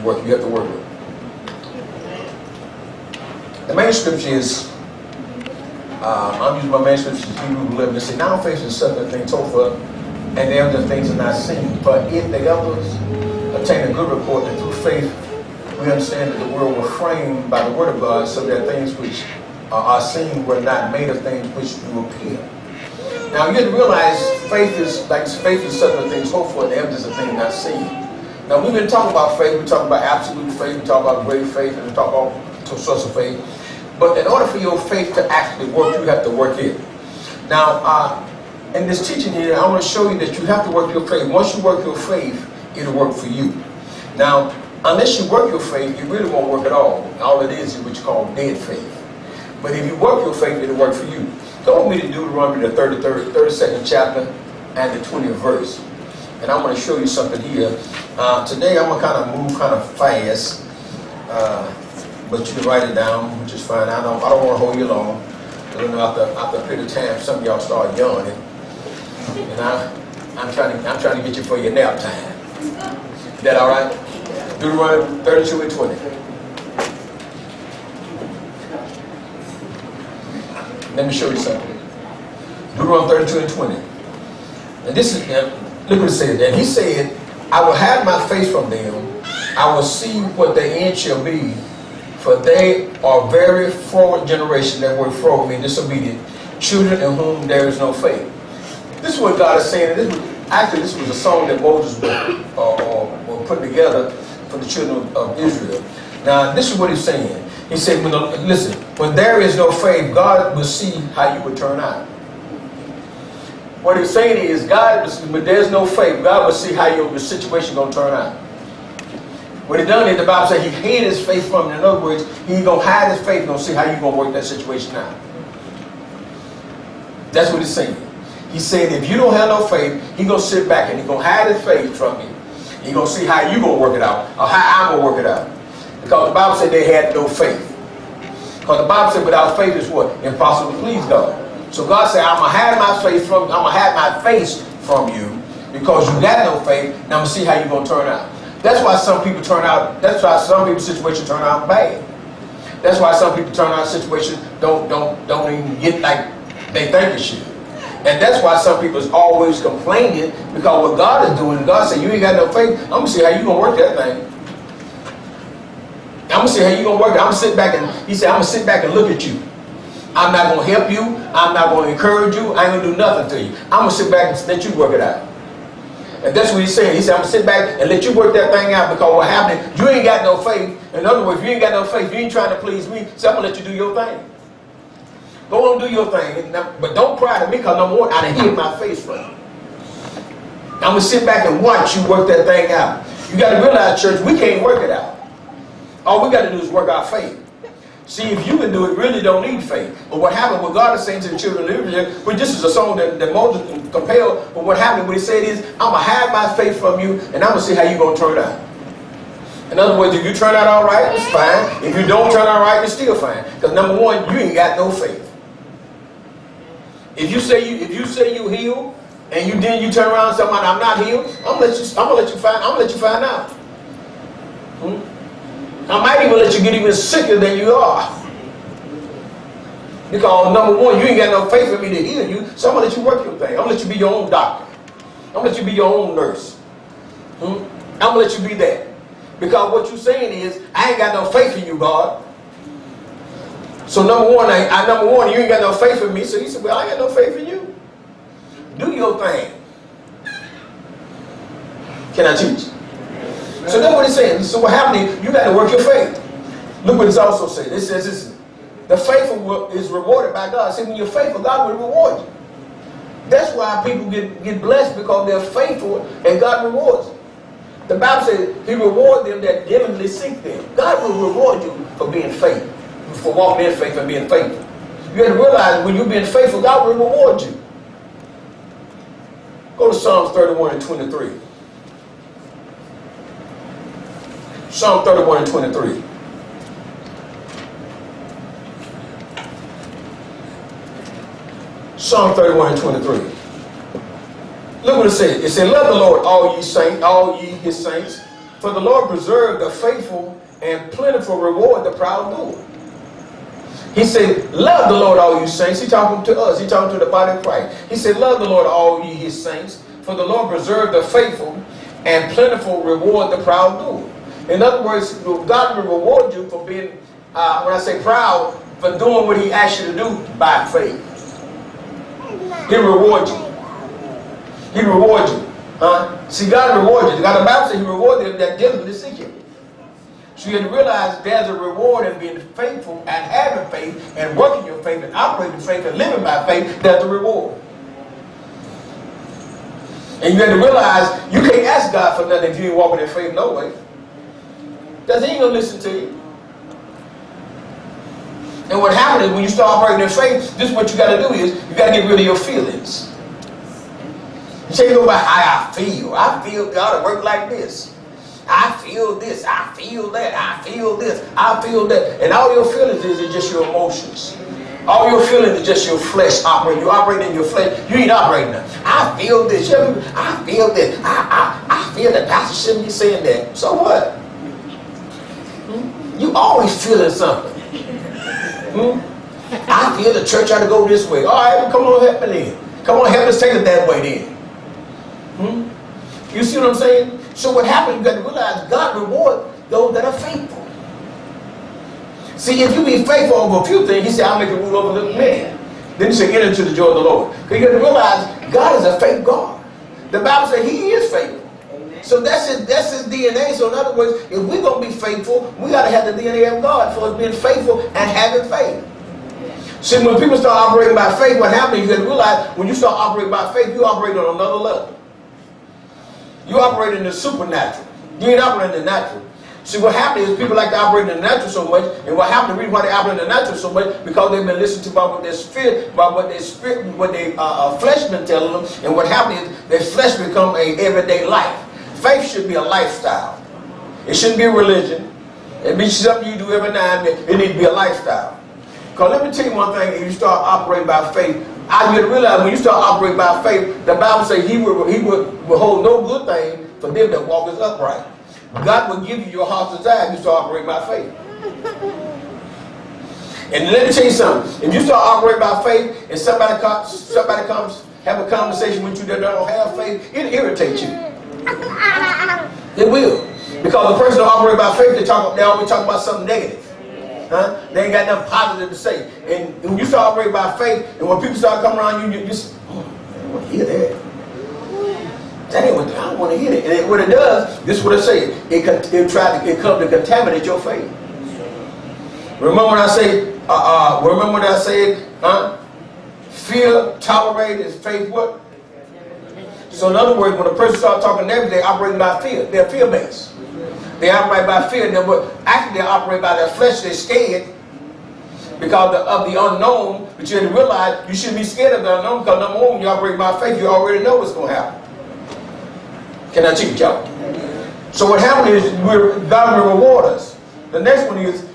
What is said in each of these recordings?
work. You have to work it. The main scripture is, I'm using my main scripture, Hebrews 11. It says, now faith is certain things hoped for, and the evidence of things are not seen. But if the elders obtain a good report, and through faith we understand that the world was framed by the word of God, so that things which are seen were not made of things which do appear. Now you have to realize faith is certain things hoped for, and the evidence of things not seen. Now we've been talking about faith. We talk about absolute faith. We talk about great faith, and we talk about all sorts of faith. But in order for your faith to actually work, you have to work it. Now, in this teaching here, I want to show you that you have to work your faith. Once you work your faith, it'll work for you. Now, unless you work your faith, it really won't work at all. All it is what you call dead faith. But if you work your faith, it'll work for you. Go with me to Deuteronomy, the 32nd chapter and the 20th verse. And I'm going to show you something here. Today, I'm going to kind of move kind of fast. But you can write it down, which is fine. I don't want to hold you long. I don't know, after a period of time, some of y'all start yawning. And I'm trying to get you for your nap time. Is that all right? Deuteronomy 32 and 20. Let me show you something. Deuteronomy 32 and 20. And this is, look what it says. And he said, I will hide my face from them. I will see what their end shall be. For they are very forward generation, that word forward means disobedient, children in whom there is no faith. This is what God is saying. This was a song that Moses was putting together for the children of Israel. Now, this is what he's saying. He said, listen, when there is no faith, God will see how you will turn out. What he's saying is, when there's no faith, God will see how your situation is going to turn out. What he done is, the Bible says he hid his faith from him. In other words, he's going to hide his faith and going to see how you're going to work that situation out. That's what he's saying. He said if you don't have no faith, he's going to sit back and he's going to hide his faith from you. He's going to see how you're going to work it out or how I'm going to work it out. Because the Bible said they had no faith. Because the Bible said without faith is what? Impossible to please God. So God said, I'm going to hide my faith from you. I'm going to hide my face from you because you got no faith. Now I'm going to see how you're going to turn out. That's why some people that's why some people's situations turn out bad. That's why some people turn out situations don't even get like they think it should. And that's why some people is always complaining because what God is doing, God said, you ain't got no faith. I'm going to see how you going to work that thing. I'm going to see how you going to work it. I'm going to sit back and, he said, I'm going to sit back and look at you. I'm not going to help you. I'm not going to encourage you. I ain't going to do nothing to you. I'm going to sit back and let you work it out. And that's what he's saying. He said, I'm going to sit back and let you work that thing out because what happened, you ain't got no faith. In other words, if you ain't got no faith, you ain't trying to please me, so I'm going to let you do your thing. Go on and do your thing. But don't cry to me because number one, I done hid my face from you. I'm going to sit back and watch you work that thing out. You got to realize, church, we can't work it out. All we got to do is work our faith. See, if you can do it, really don't need faith. But what happened, what God is saying to the children of Israel, which this is a song that Moses compelled, but what happened, what he said is, I'm going to hide my faith from you, and I'm going to see how you're going to turn out. In other words, if you turn out all right, it's fine. If you don't turn out right, it's still fine. Because number one, you ain't got no faith. If you say you healed, and you turn around and say, I'm not healed, I'm gonna let you find out. I might even let you get even sicker than you are. Because number one, you ain't got no faith in me to heal you, so I'm going to let you work your thing. I'm going to let you be your own doctor. I'm going to let you be your own nurse. I'm going to let you be that. Because what you're saying is, I ain't got no faith in you, God. So number one, you ain't got no faith in me. So he said, well, I ain't got no faith in you. Do your thing. Can I teach? So that's what he's saying. So what happened is, you got to work your faith. Look what it's also said. It says this, the faithful is rewarded by God. See, when you're faithful, God will reward you. That's why people get blessed, because they're faithful and God rewards them. The Bible says he rewards them that diligently seek them. God will reward you for being faithful, for walking in faith and being faithful. You have to realize when you're being faithful, God will reward you. Go to Psalms 31 and 23. Psalm 31 and 23. Psalm 31 and 23. Look what it says. It said, love the Lord, all ye saints, all ye his saints. For the Lord preserved the faithful and plentiful reward the proud doer. He said, love the Lord, all you saints. He talking to us. He talking to the body of Christ. He said, love the Lord, all ye his saints. For the Lord preserved the faithful and plentiful reward the proud doer. In other words, God will reward you for being, when I say proud, for doing what he asked you to do by faith. He'll reward you. He'll reward you. See, God rewards you. God, the Bible says he rewards them that diligently seek him. So you have to realize there's a reward in being faithful and having faith and working your faith and operating faith and living by faith. That's the reward. And you have to realize you can't ask God for nothing if you ain't walking in faith no way. Because he ain't going to listen to you. And what happens is when you start operating in faith, this is what you got to do is you got to get rid of your feelings. You say go by how I feel. I feel God to work like this. I feel this. I feel that. I feel this. I feel that. And all your feelings is just your emotions. All your feelings is just your flesh operating. You operate in your flesh. You ain't operating that. I feel this. I feel this. I feel that pastor shouldn't be saying that. So what? You always feeling something. I feel the church ought to go this way. All right, well, come on, help me then. Come on, help us take it that way then. You see what I'm saying? So what happens, you got to realize God rewards those that are faithful. See, if you be faithful over a few things, he said, I'll make you rule over the man. Then he said, enter into the joy of the Lord. Because you got to realize God is a faith God. The Bible says he is faithful. So that's his DNA. So in other words, if we're going to be faithful, we got to have the DNA of God for us being faithful and having faith. See, when people start operating by faith, what happens, you got to realize when you start operating by faith, you operate on another level. You operate in the supernatural. You ain't operating in the natural. See, what happens is people like to operate in the natural so much, and what happens, the reason why they operate in the natural so much, because they've been listening to about what their spirit, about what their spirit, what their flesh been telling them, and what happens is their flesh become a everyday life. Faith should be a lifestyle. It shouldn't be a religion. It be something you do every now and then. It needs to be a lifestyle. Because let me tell you one thing, if you start operating by faith, you realize when you start operating by faith, the Bible says he would hold no good thing for them that walk is upright. God will give you your heart's desire if you start operating by faith. And let me tell you something. If you start operating by faith and somebody comes have a conversation with you that don't have faith, it'll irritate you. It will. Because the person that operates by faith, they always talk about something negative. They ain't got nothing positive to say. And when you start operating by faith, and when people start coming around you, you just, I don't want to hear that. That ain't what I don't want to hear it. And what it does, this is what it says. It comes to contaminate your faith. Remember when I said, fear tolerated is faith what? So in other words, when a person starts talking negative, they operate by fear. They're fear-based. They operate by fear. Actually, they operate by their flesh. They're scared because of the unknown. But you have to realize you shouldn't be scared of the unknown because number one, when you operate by faith, you already know what's going to happen. Can I teach y'all? So what happened is God will reward us. The next one is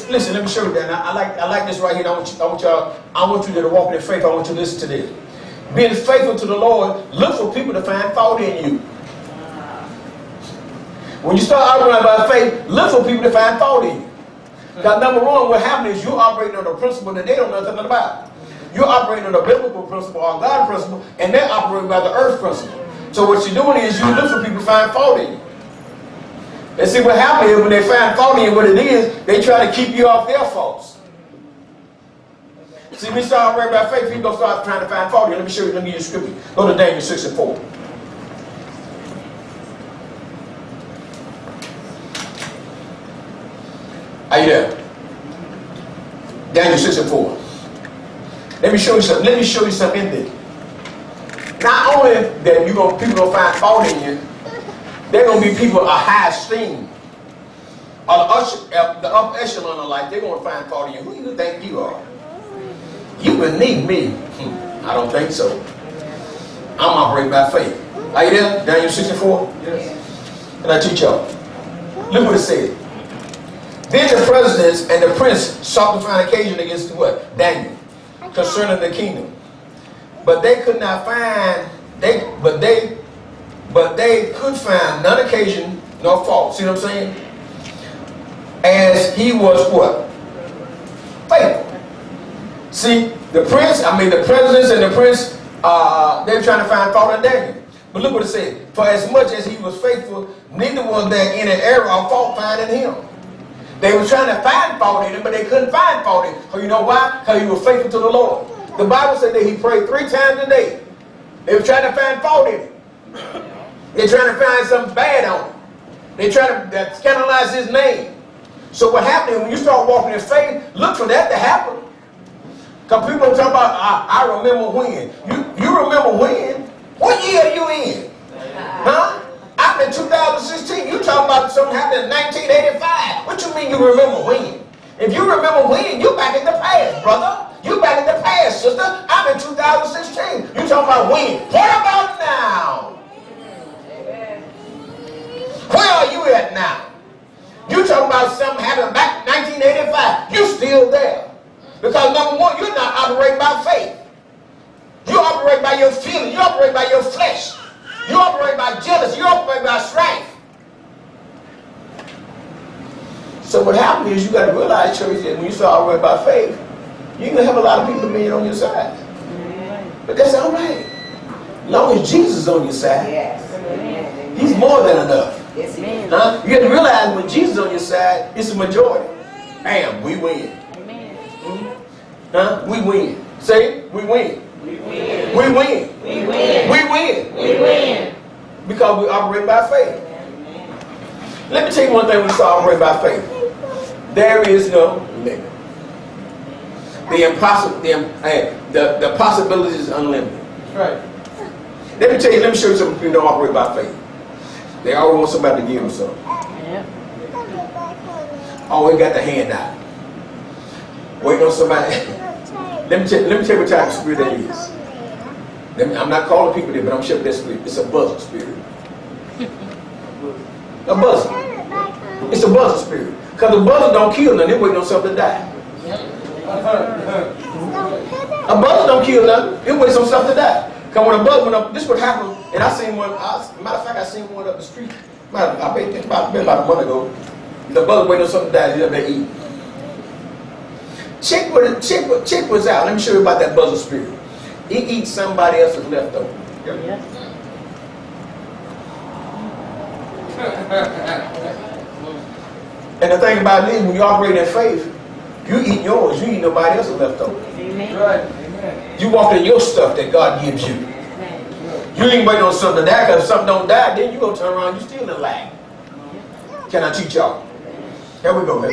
listen. Let me show you that. I like this right here. I want you to walk in faith. I want you to listen to this. Being faithful to the Lord, look for people to find fault in you. When you start operating by faith, look for people to find fault in you. Because number one, what happens is you're operating on a principle that they don't know nothing about. You're operating on a biblical principle or a God principle, and they're operating by the earth principle. So what you're doing is you look for people to find fault in you. And see what happens is when they find fault in you, what it is, they try to keep you off their faults. See, we start operating by faith, people don't start trying to find fault in you. Let me show you, let me give you scripture. Go to Daniel 6 and 4. Are you there? Daniel 6 and 4. Let me show you something. Let me show you something in there. Not only that people gonna find fault in you, they're gonna be people of high esteem. Or the upper echelon of life, they're gonna find fault in you. Who do you think you are? You beneath me. I don't think so. I'm operating by faith. Are you there? Daniel 6 and 4? Yes. And I teach y'all. Look what it says. Then the presidents and the prince sought to find occasion against what? Daniel, concerning the kingdom. But they could not find, but they could find none occasion nor fault. See what I'm saying? As he was what? Faithful. See, the presidents and the prince, they were trying to find fault in Daniel. But look what it said. For as much as he was faithful, neither was there any error or fault found in him. They were trying to find fault in him, but they couldn't find fault in him. So you know why? Because he was faithful to the Lord. The Bible said that he prayed 3 times a day. They were trying to find fault in him. They're trying to find something bad on him. They're trying to scandalize his name. So what happened when you start walking in faith, look for that to happen. Because people talk about, I remember when. You remember when? What year are you in? Huh? I'm in 2016. You talking about something happened in 1985. What you mean you remember when? If you remember when, you back in the past, brother. You back in the past, sister. I'm in 2016. You talking about when? What about now? Where are you at now? You talking about something happened back in 1985. You still there. Because number one, you're not operating by faith. You operate by your feelings. You operate by your flesh. You operate by jealousy. You operate by strife. So what happens is you got to realize, church, that when you start operating by faith, you're going to have a lot of people being on your side. But that's all right. As long as Jesus is on your side, he's more than enough. Huh? You got to realize when Jesus is on your side, it's a majority. Bam, we win. Huh? We win. Say it, we win. We win. We win. We win. We win. We win. Because we operate by faith. Let me tell you one thing when we start operating by faith. There is no limit. The possibility is unlimited. Right. Let me show you something. People don't operate by faith. They always want somebody to give them something. Always got the hand out. Waiting on somebody. Let me tell you what type of spirit that is. I'm not calling people there, but I'm sure that spirit. It's a buzzer spirit. A buzzer. It's a buzzer spirit. Because the buzzer don't kill nothing, they're waiting on something to die. A buzzer don't kill nothing, it waits on something to die. Because when a buzzer went up, this would happen, and I seen one, matter of fact, I seen one up the street. I bet it's about a month ago. The buzzer waiting on something to die, he's up there eating. Check what's out. Let me show you about that buzzer spirit. He eats somebody else's leftover. Yeah. And the thing about it is, when you operate in faith, you eat yours, you eat nobody else's leftover. Amen. Right. Amen. You walk in your stuff that God gives you. Amen. You ain't waiting on something to die, because if something don't die, then you gonna turn around, you still in lag. Can I teach y'all? Here we go, man.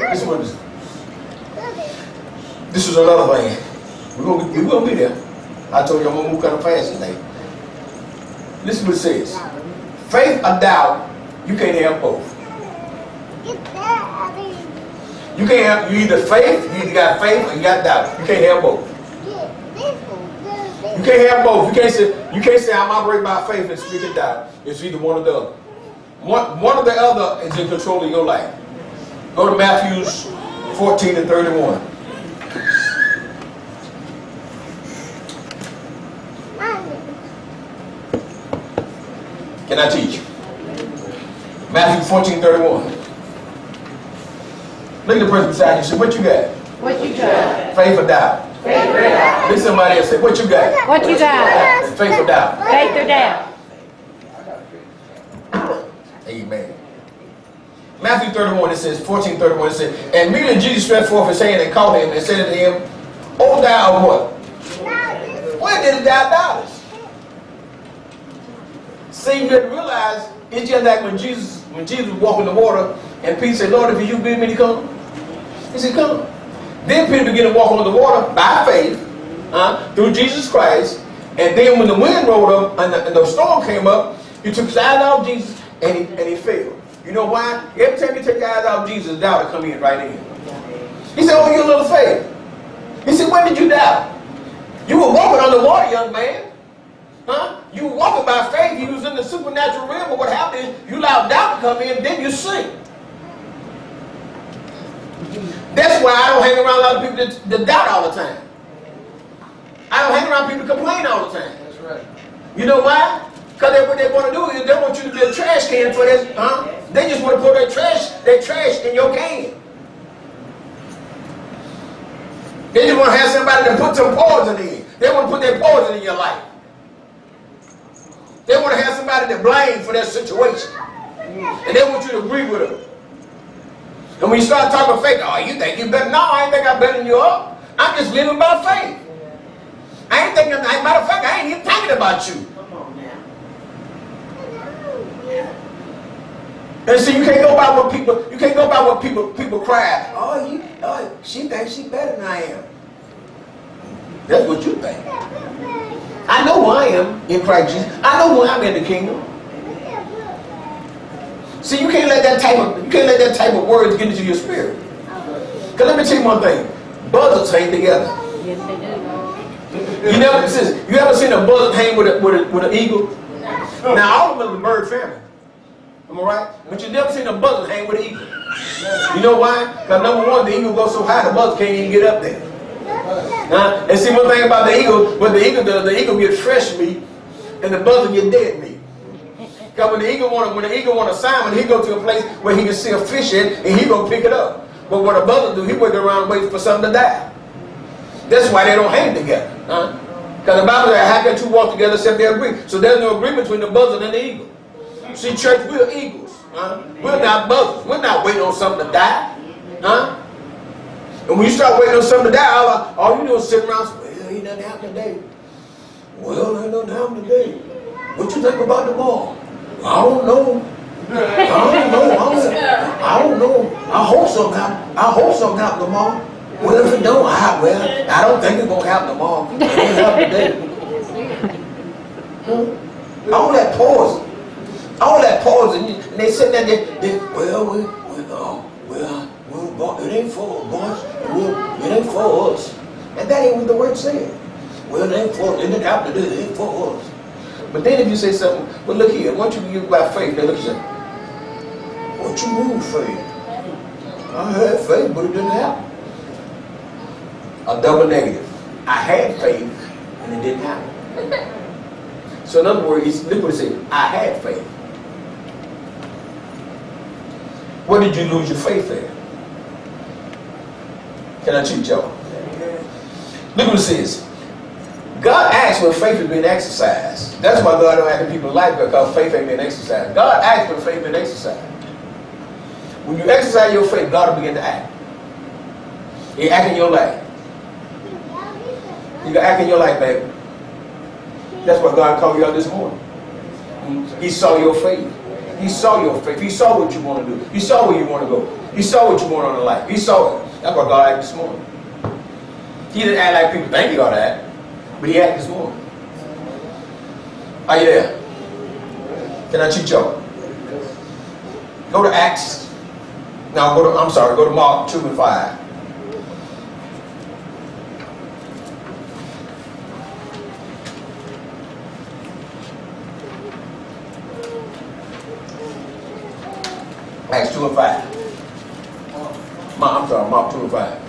This is another thing. We're gonna be there. I told you I'm gonna move kind of fast today. Listen what it says. Faith or doubt, you can't have both. You can't have, you either got faith or you got doubt. You can't have both. You can't have both. You can't say I'm operating by faith and speaking doubt. It's either one or the other. One or the other is in control of your life. Go to Matthew 14 and 31. Can I teach you? Matthew 14:31. Look at the person beside you. Say, what you got? What you got? Faith or doubt? Faith or doubt. Look at somebody else. Say, what you got? What you got? Faith or doubt? Faith or doubt. Amen. Matthew 31, it says, 14:31, it says, and immediately Jesus stretched forth his hand and called him and said to him, O thou of what? Where did thou doubt? See, you have to realize, it's just like when Jesus was walking the water, and Peter said, Lord, if you bid me to come, he said, come. Then Peter began to walk on the water by faith, through Jesus Christ, and then when the wind rolled up and the storm came up, he took his eyes off Jesus, and he fell. You know why? Every time you take your eyes off Jesus, doubt will come in right in. He said, oh, you little faith. He said, when did you doubt? You were walking on the water, young man. You were walking by faith. You was in the supernatural realm, but what happened is you allowed doubt to come in, then you sink. That's why I don't hang around a lot of people that doubt all the time. I don't hang around people that complain all the time. That's right. You know why? Because what they want to do is they want you to be a trash can for this, huh? They just want to put their trash in your can. They just want to have somebody to put some poison in. They want to put their poison in your life. They want to have somebody to blame for their situation. And they want you to agree with them. And when you start talking faith, oh, you think you better? No, I ain't think I'm better than you are. I'm just living by faith. I ain't thinking, matter of fact, I ain't even thinking about you. And see, you can't go by what people cry. Oh, she thinks she better than I am. That's what you think. I know who I am in Christ Jesus. I know who I am in the kingdom. See, you can't let that type of words get into your spirit. Because let me tell you one thing. Buzzards hang together. Yes, they do. You ever seen a buzzard hang with an eagle? Now, all of them are the bird family. Am I right? But you never seen a buzzard hang with an eagle. You know why? Because number one, the eagle goes so high, the buzzard can't even get up there. And see, one thing about the eagle, what the eagle does, the eagle gets fresh meat, and the buzzard gets dead meat. Because when the eagle want a salmon, he go to a place where he can see a fish in, and he gonna pick it up. But what a buzzard do, he wait around waiting for something to die. That's why they don't hang together. Because the Bible says, how can two walk together except they agree? So there's no agreement between the buzzard and the eagle. See, church, we're eagles. We're not buzzards. We're not waiting on something to die. And when you start waiting on something to die, all you do is sit around and say, well, ain't nothing happened today. Well, ain't nothing happened today. What you think about tomorrow? I don't know. I don't know. I hope something happens tomorrow. Well, if it don't, I don't think it's gonna happen tomorrow. It ain't happen today. All that pause, and they sitting there. It ain't for us, boys. It ain't for us. And that ain't what the word said. Well, it ain't for us. It didn't happen today. It ain't for us. But then if you say something, well, look here, once you give by faith, they look and say, what you mean faith? I had faith, but it didn't happen. A double negative. I had faith, and it didn't happen. So in other words, look what it says, I had faith. Where did you lose your faith at? Can I cheat y'all? Look what it says. God asks when faith is being exercised. That's why God don't act in people's life, because faith ain't being exercised. God asks when faith is being exercised. When you exercise your faith, God will begin to act. He act in your life. You can act in your life, baby. That's why God called you out this morning. He saw your faith. He saw your faith. He saw what you want to do. He saw where you want to go. He saw what you want on the life. He saw it. That's why God acted this morning. He didn't act like people think he ought to act, but he acted this morning. Are you there? Can I cheat y'all? Go to Acts. Now go to Mark 2 and 5. Acts 2 and 5. Mark 2 and 5.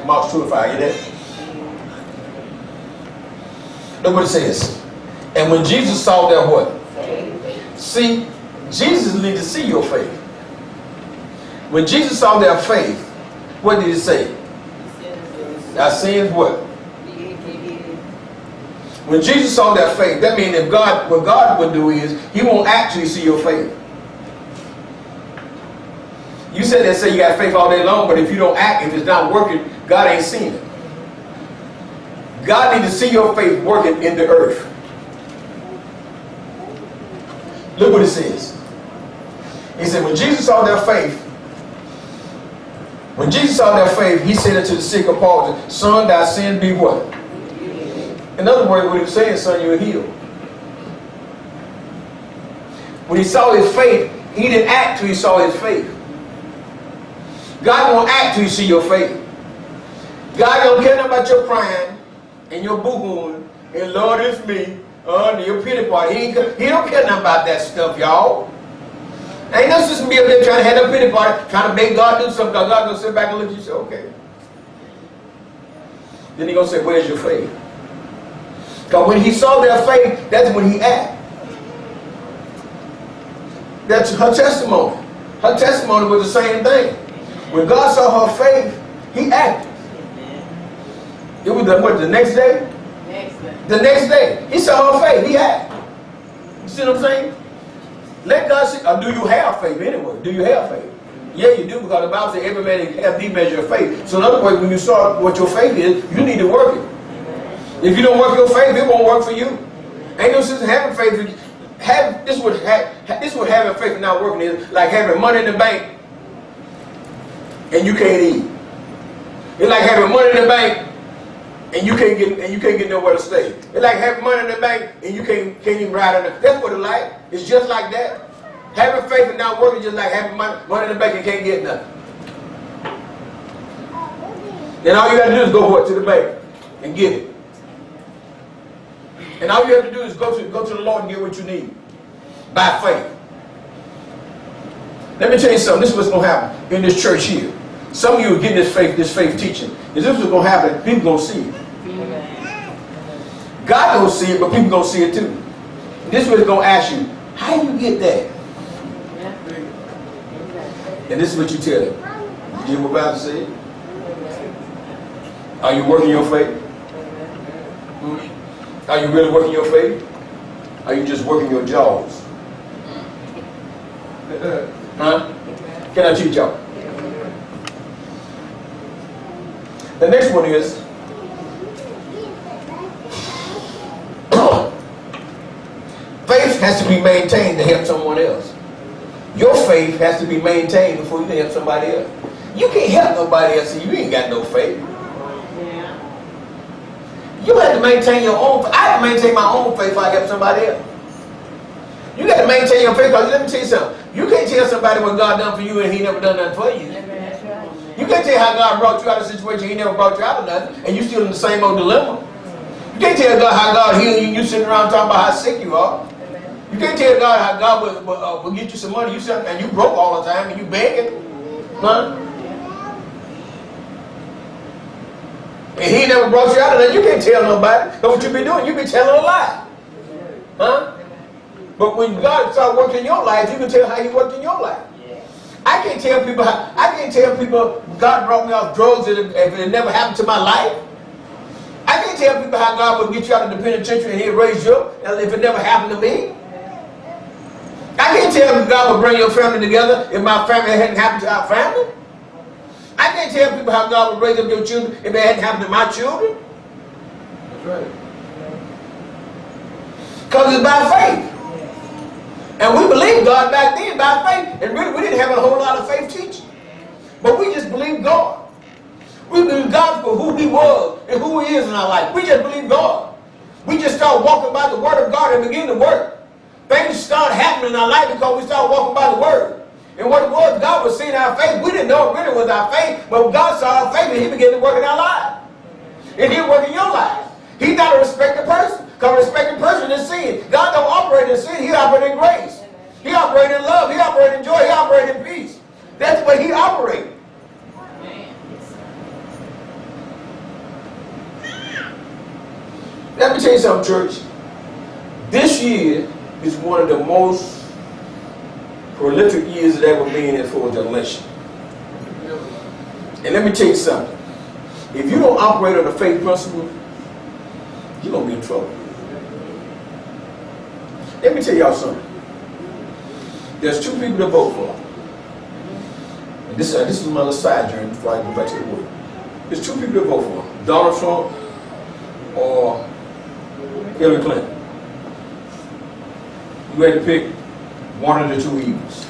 Mark 2 and 5, you there? Look what it says. And when Jesus saw their what? See, Jesus needs to see your faith. When Jesus saw their faith, what did he say? Our sins what? When Jesus saw their faith, that means what God would do is, he won't actually see your faith. You said that say you got faith all day long, but if you don't act, if it's not working, God ain't seen it. God needs to see your faith working in the earth. Look what it says. He said, when Jesus saw their faith, he said unto the sick of palsy, son, thy sin be what? In other words, what he was saying, son, you are healed. When he saw his faith, he didn't act till he saw his faith. God won't act till you see your faith. God don't care about your crying and your boo-hooing and Lord, it's me, and your pity party. He don't care nothing about that stuff, y'all. Ain't no system be up there trying to have a pity party, trying to make God do something, because God's going to sit back and look at you and say, okay. Then He's going to say, where's your faith? Because when He saw their faith, that's when He acted. That's her testimony. Her testimony was the same thing. When God saw her faith, He acted. It was the next day? Next day. The next day. He saw her faith, He acted. You see what I'm saying? Let God see. Or do you have faith anyway? Do you have faith? Yeah, you do, because the Bible says every man has the measure of faith. So in other words, when you saw what your faith is, you need to work it. If you don't work your faith, it won't work for you. Ain't no sense in having faith. This is what having faith and not working is, like having money in the bank and you can't eat. It's like having money in the bank and you can't get nowhere to stay. It's like having money in the bank and you can't even ride in the. That's what it's like. It's just like that. Having faith and not working is just like having money in the bank and can't get nothing. Then all you got to do is go to the bank and get it. And all you have to do is go to the Lord and get what you need. By faith. Let me tell you something. This is what's going to happen in this church here. Some of you are getting this faith teaching. Is this what's going to happen? People going to see it. God going to see it, but people going to see it too. This is what it's going to ask you. How do you get that? And this is what you tell them. You hear what Bible said? Are you working your faith? Are you really working your faith? Are you just working your jaws? Huh? Can I teach y'all? The next one is faith has to be maintained to help someone else. Your faith has to be maintained before you can help somebody else. You can't help nobody else if you ain't got no faith. You have to maintain your own faith. I have to maintain my own faith before I help somebody else. You got to maintain your faith, because let me tell you something. You can't tell somebody what God done for you and He never done nothing for you. You can't tell how God brought you out of a situation He never brought you out of nothing, and you still in the same old dilemma. You can't tell God how God healed you and you sitting around talking about how sick you are. You can't tell God how God will get you some money, and you broke all the time and you begging. Huh? And He never brought you out of that. You can't tell nobody. That's what you be doing. You be telling a lie. Huh? But when God starts working in your life, you can tell how He worked in your life. I can't tell people God brought me off drugs if it never happened to my life. I can't tell people how God would get you out of the penitentiary and He'll raise you up if it never happened to me. I can't tell people God would bring your family together if my family hadn't happened to our family. I can't tell people how God would raise up your children if it hadn't happened to my children. That's right. Because it's by faith. And we believed God back then by faith. And really we didn't have a whole lot of faith teaching. But we just believed God. We believed God for who He was and who He is in our life. We just believed God. We just started walking by the Word of God and began to work. Things started happening in our life because we started walking by the Word. And what it was, God was seeing our faith. We didn't know it really was our faith, but God saw our faith and He began to work in our lives. And He'll work in your life. He's not a respected person. Because a respected person is sin. God don't operate in sin. He operates in grace. He operates in love. He operates in joy. He operates in peace. That's the way He operates. Let me tell you something, church. This year is one of the most prolific years that ever been in for the election. And let me tell you something. If you don't operate on the faith principle, you're going to be in trouble. Let me tell y'all something. There's two people to vote for. And this is my little side journey before I go back to the word. There's two people to vote for. Donald Trump or Hillary Clinton. You had to pick one of the two evils.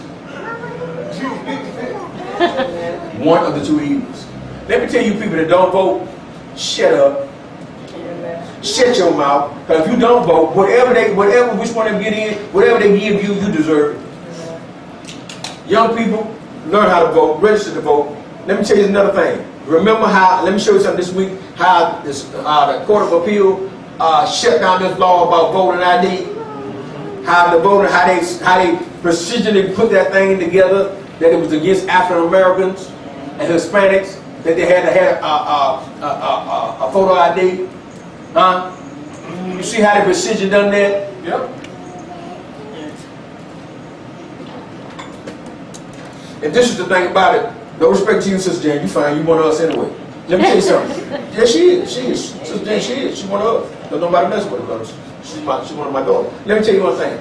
One of the two evils. Let me tell you people that don't vote, shut up. Shut your mouth. Because if you don't vote, which one they get in, whatever they give you, you deserve it. Young people, learn how to vote, register to vote. Let me tell you another thing. Remember how, let me show you something this week, how the Court of Appeal shut down this law about voting ID. how the voter, how they procedurally put that thing together, that it was against African Americans and Hispanics, that they had to have a photo ID, huh? You see how the procedure done that? Yep. And this is the thing about it. No respect to you, Sister Jane. You fine. You one of us anyway. Let me tell you something. Yeah, she is. She is. Sister Jane, she is. She one of us. Don't nobody mess with her. She's one of my daughters. Let me tell you one thing.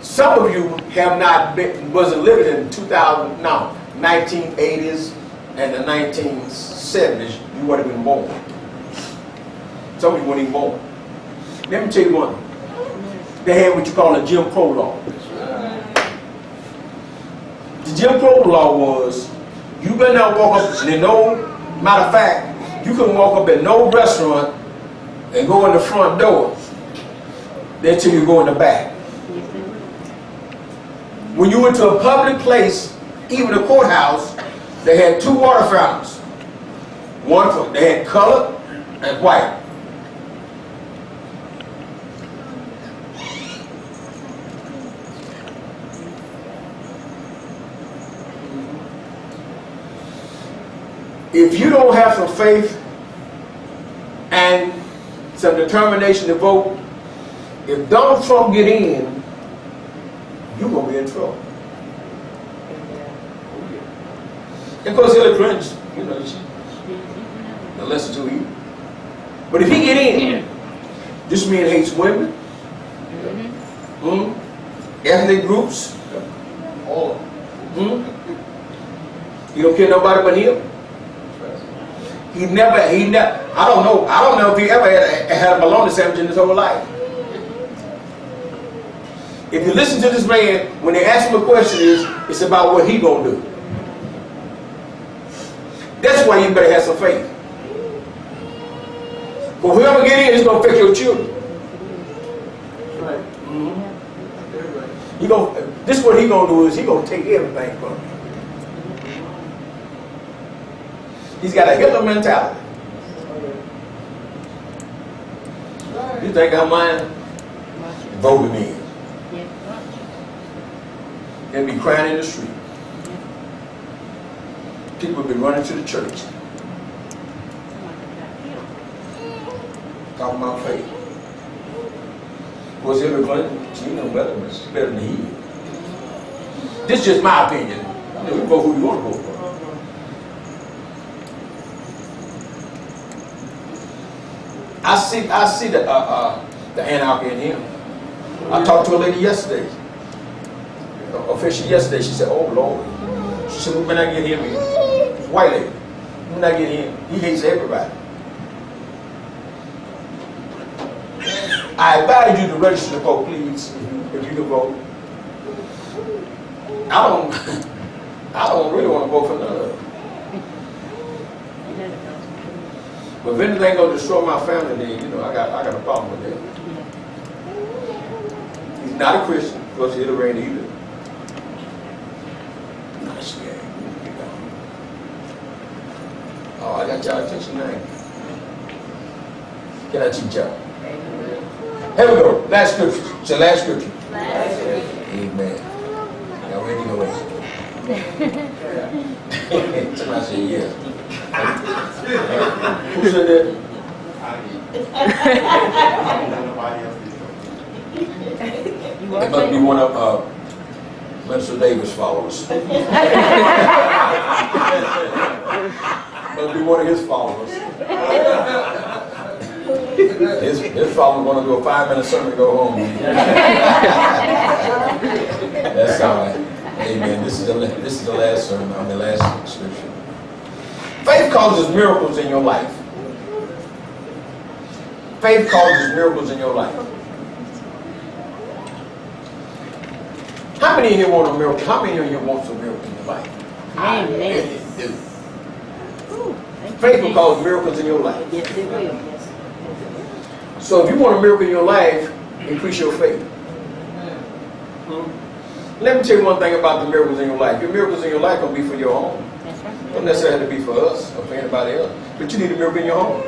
Some of you have not been, wasn't living in 1980s and the 1970s. You weren't even born. Some of you weren't even born. Let me tell you one. They had what you call a Jim Crow law. The Jim Crow law was, you better not walk up in no, matter of fact, you couldn't walk up in no restaurant and go in the front door until you go in the back. When you went to a public place, even the courthouse, they had two water fountains. One for, they had color and white. If you don't have some faith and some determination to vote, if Donald Trump get in, you're going to be in trouble. And of course, Hillary Clinton, you know, the lesser two evil. But if he get in, this man hates women, ethnic groups, all. He don't care nobody but him. He never, I don't know if he ever had a bologna sandwich in his whole life. If you listen to this man, when they ask him a question, it's about what he gonna do. That's why you better have some faith. But whoever get in is gonna affect your children. This is what he gonna do is he gonna take everything from you. He's got a Hitler mentality. You think I mind? Vote him in. And be crying in the street. People be running to the church. Talking about faith. Of course, Hillary Clinton, she know better than he is. This is just my opinion. You vote who you want to vote for. I see the anarchy in him. I talked to a lady yesterday, official yesterday. She said, "Oh Lord," she said, "We better not get him in." White lady, we better not get him. He hates everybody. I advise you to register to vote, please, if you can vote. I don't really want to vote for none of them. But if anything gonna destroy my family, then you know I got a problem with that. He's not a Christian, because he ain't either. Nice guy. Oh, I got y'all attention now. Can I teach y'all? Here we go. Last scripture. It's the last scripture. Amen. Y'all ready to go in? Somebody say yeah. Who said that? It must be one of Minister Davis' followers. Must be one of his followers. His followers want to do a 5-minute sermon and go home. That's all right. Amen. This is the last sermon. The last scripture. Faith causes miracles in your life. Faith causes miracles in your life. How many of you want a miracle? How many of you want some miracle in your life? Amen. Faith will cause miracles in your life. Yes, it will. So if you want a miracle in your life, increase your faith. Let me tell you one thing about the miracles in your life. Your miracles in your life will be for your home. That's right. Don't necessarily have to be for us or for anybody else. But you need a miracle in your home.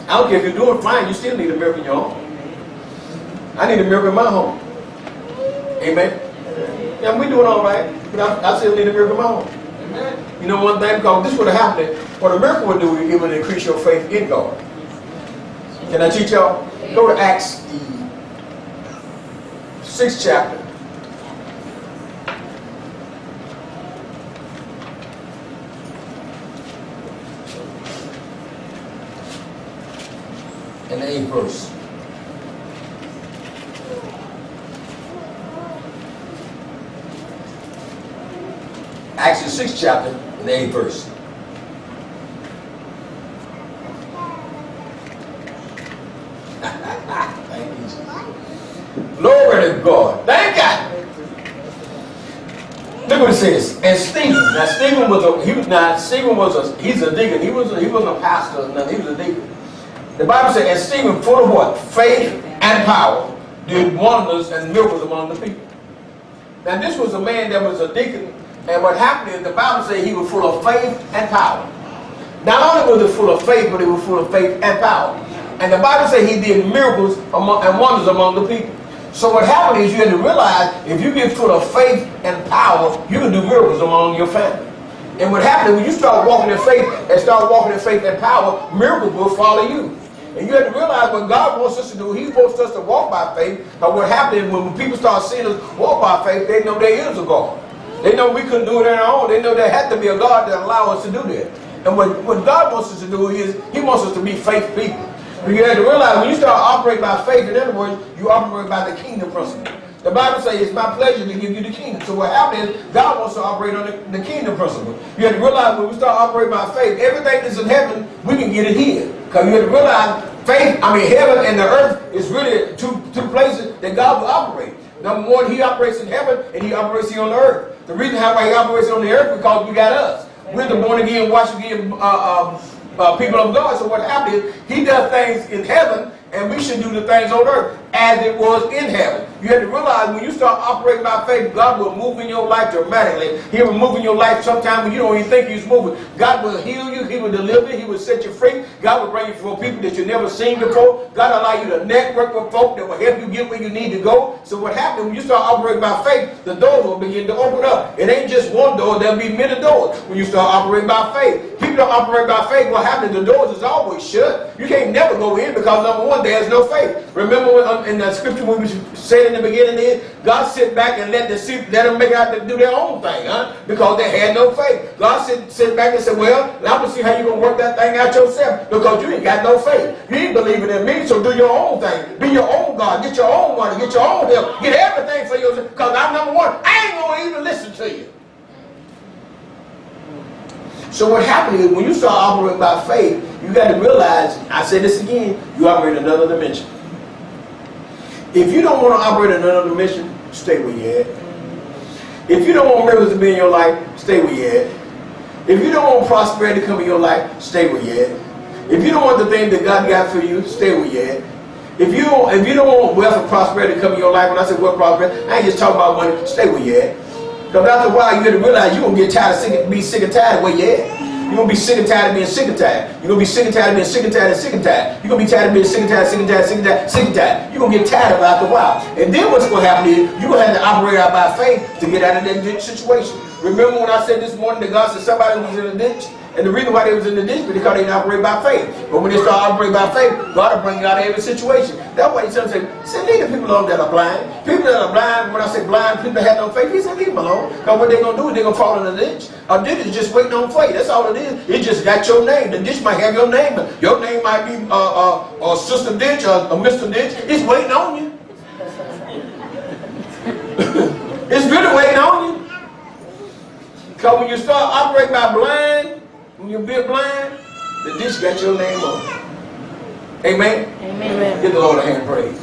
I don't care if you're doing fine, you still need a miracle in your home. I need a miracle in my home. Amen. Yeah, we doing all right. But I still need a miracle of my own. You know one thing, because this would have happened. What a miracle would do, it would increase your faith in God. Can I teach y'all? Go to Acts, the 6th chapter. And the 8th verse. Acts the 6th chapter and the 8th verse. Thank you. Glory to God. Thank God. Look what it says. And Stephen. Now Stephen was he's a deacon. He wasn't a pastor. No, he was a deacon. The Bible says, and Stephen, full of what? Faith and power, did wonders and miracles among the people. Now this was a man that was a deacon. And what happened is the Bible says he was full of faith and power. Not only was he full of faith, but he was full of faith and power. And the Bible says he did miracles and wonders among the people. So what happened is you had to realize if you get full of faith and power, you can do miracles among your family. And what happened when you start walking in faith and power, miracles will follow you. And you have to realize what God wants us to do, he wants us to walk by faith. But what happened is when people start seeing us walk by faith, they know there is a God. They know we couldn't do it on our own. They know there had to be a God that allow us to do that. And what God wants us to do is he wants us to be faith people. But you have to realize when you start operating by faith, in other words, you operate by the kingdom principle. The Bible says it's my pleasure to give you the kingdom. So what happens is God wants to operate on the kingdom principle. You have to realize when we start operating by faith, everything that's in heaven, we can get it here. Because you have to realize heaven and the earth is really two places that God will operate. Number one, he operates in heaven and he operates here on the earth. The reason why he operates on the earth is because we got us. We're the born again, washed again people of God. So what happens is he does things in heaven and we should do the things on earth as it was in heaven. You have to realize when you start operating by faith, God will move in your life dramatically. He will move in your life sometime when you don't even think he's moving. God will heal you. He will deliver you. He will set you free. God will bring you before people that you've never seen before. God will allow you to network with folk that will help you get where you need to go. So what happens when you start operating by faith, the doors will begin to open up. It ain't just one door. There'll be many doors when you start operating by faith. People don't operate by faith. What happens? The doors is always shut. You can't never go in because number one, there's no faith. Remember when, in the scripture when we said in the beginning is God sit back and let them make out to do their own thing, because they had no faith. God sit back and said, well, I'm gonna see how you're gonna work that thing out yourself because you ain't got no faith. You ain't believing in me, so do your own thing. Be your own God. Get your own money. Get your own help. Get everything for yourself because I'm number one. I ain't gonna even listen to you. So what happens is when you start operating by faith, you got to realize, I say this again, you operate in another dimension. If you don't want to operate in another dimension, stay where you're at. If you don't want miracles to be in your life, stay where you're at. If you don't want prosperity to come in your life, stay where you're at. If you don't want the thing that God got for you, stay where you're at. If you don't want wealth and prosperity to come in your life, when I say wealth and prosperity, I ain't just talking about money, stay where you're at. Because after a while, you got to realize you're going to get tired of be sick and tired of where you're at. You're going to be sick and tired of being sick and tired. You're going to be sick and tired of being sick and tired and sick and tired. You're going to be tired of being sick and tired, sick and tired, sick and tired, sick and tired. You're going to get tired of it after a while. And then what's going to happen is you're going to have to operate out by faith to get out of that situation. Remember when I said this morning that God said somebody was in a ditch? And the reason why they was in the ditch was because they didn't operate by faith. But when they start operating by faith, God will bring you out of every situation. That's why he tells them, leave the people alone that are blind. People that are blind, when I say blind, people that have no faith, he said leave them alone. Because what they're going to do is they're going to fall in the ditch. A ditch is just waiting on faith. That's all it is. It just got your name. The ditch might have your name, but your name might be Sister Ditch or Mr. Ditch. It's waiting on you. It's really waiting on you. Because when you start operating by blind, when you're blind, the ditch got your name on it. Amen? Amen. Give the Lord a hand praise.